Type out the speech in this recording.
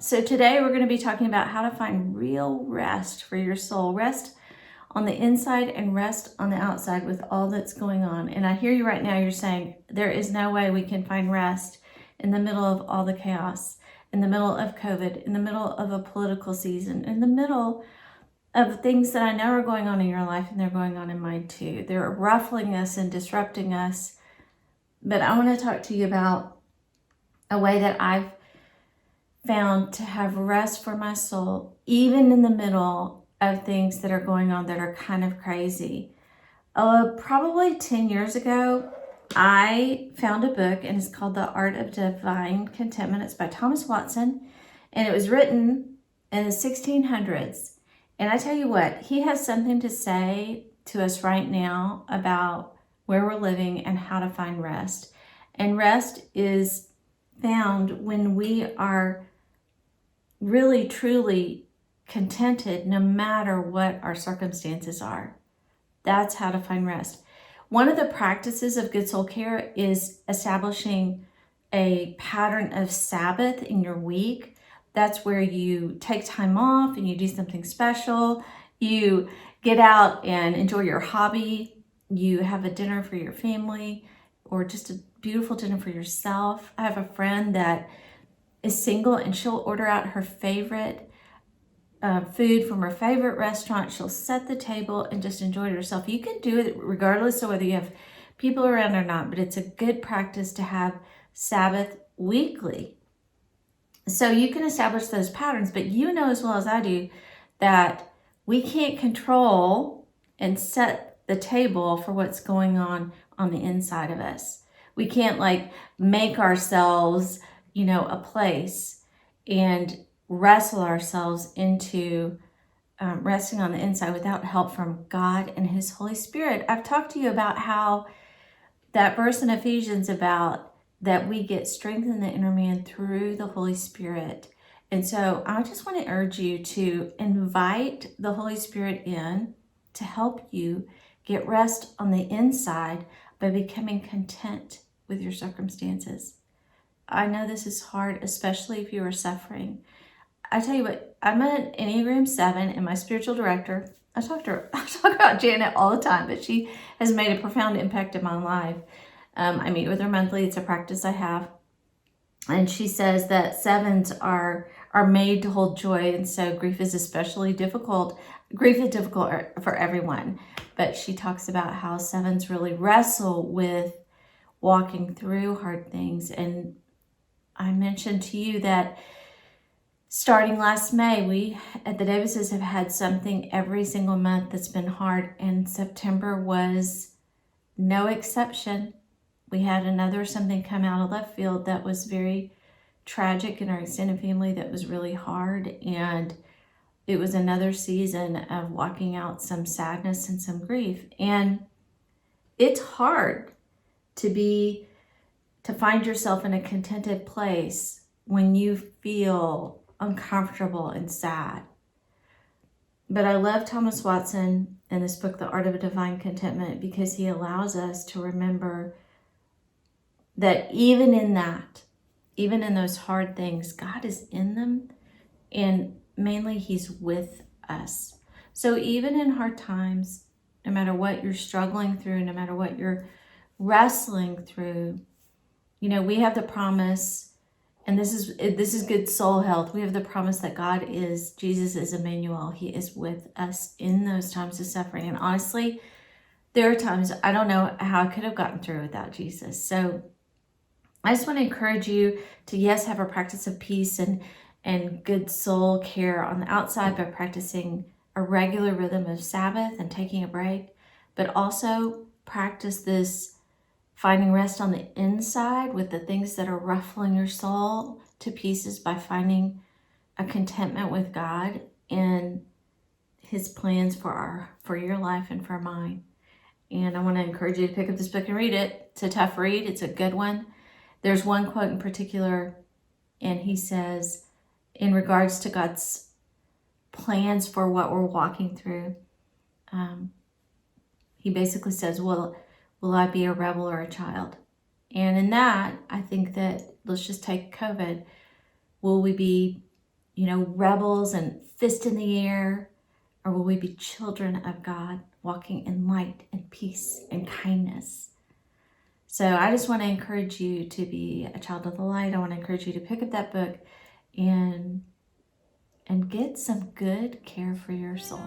So today we're going to be talking about how to find real rest for your soul. Rest on the inside and rest on the outside with all that's going on. And I hear you right now, you're saying there is no way we can find rest in the middle of all the chaos, in the middle of COVID, in the middle of a political season, in the middle of things that I know are going on in your life, and they're going on in mine too. They're ruffling us and disrupting us. But I want to talk to you about a way that I've found to have rest for my soul, even in the middle of things that are going on that are kind of crazy. Probably 10 years ago, I found a book, and it's called The Art of Divine Contentment. It's by Thomas Watson, and it was written in the 1600s. And I tell you what, he has something to say to us right now about where we're living and how to find rest. And rest is found when we are really, truly contented no matter what our circumstances are. That's how to find rest. One of the practices of good soul care is establishing a pattern of Sabbath in your week. That's where you take time off and you do something special. You get out and enjoy your hobby. You have a dinner for your family or just a beautiful dinner for yourself. I have a friend that is single, and she'll order out her favorite food from her favorite restaurant. She'll set the table and just enjoy it herself. You can do it regardless of whether you have people around or not, but it's a good practice to have Sabbath weekly. So you can establish those patterns, but you know as well as I do that we can't control and set the table for what's going on the inside of us. We can't make ourselves a place and wrestle ourselves into resting on the inside without help from God and His Holy Spirit. I've talked to you about how that verse in Ephesians about that we get strength in the inner man through the Holy Spirit. And so I just want to urge you to invite the Holy Spirit in to help you get rest on the inside by becoming content with your circumstances. I know this is hard, especially if you are suffering. I tell you what, I'm an Enneagram 7, and my spiritual director, I talk about Janet all the time, but she has made a profound impact in my life. I meet with her monthly. It's a practice I have. And she says that 7s are made to hold joy, and so grief is especially difficult. Grief is difficult for everyone, but she talks about how 7s really wrestle with walking through hard things. And I mentioned to you that starting last May, we at the Davises have had something every single month that's been hard, and September was no exception. We had something come out of left field that was very tragic in our extended family that was really hard, and it was another season of walking out some sadness and some grief. And it's hard to find yourself in a contented place when you feel uncomfortable and sad. But I love Thomas Watson and this book, The Art of Divine Contentment, because he allows us to remember that even in those hard things, God is in them, and mainly He's with us. So even in hard times, no matter what you're struggling through, no matter what you're wrestling through, we have the promise, and this is good soul health. We have the promise that Jesus is Emmanuel. He is with us in those times of suffering. And honestly, there are times I don't know how I could have gotten through without Jesus. So I just want to encourage you to, yes, have a practice of peace and good soul care on the outside by practicing a regular rhythm of Sabbath and taking a break, but also practice this finding rest on the inside with the things that are ruffling your soul to pieces by finding a contentment with God and His plans for your life and for mine. And I want to encourage you to pick up this book and read it. It's a tough read. It's a good one. There's one quote in particular, and he says, in regards to God's plans for what we're walking through, he basically says, will I be a rebel or a child? And in that, I think that, let's just take COVID. Will we be rebels and fist in the air? Or will we be children of God, walking in light and peace and kindness? So I just want to encourage you to be a child of the light. I want to encourage you to pick up that book and get some good care for your soul.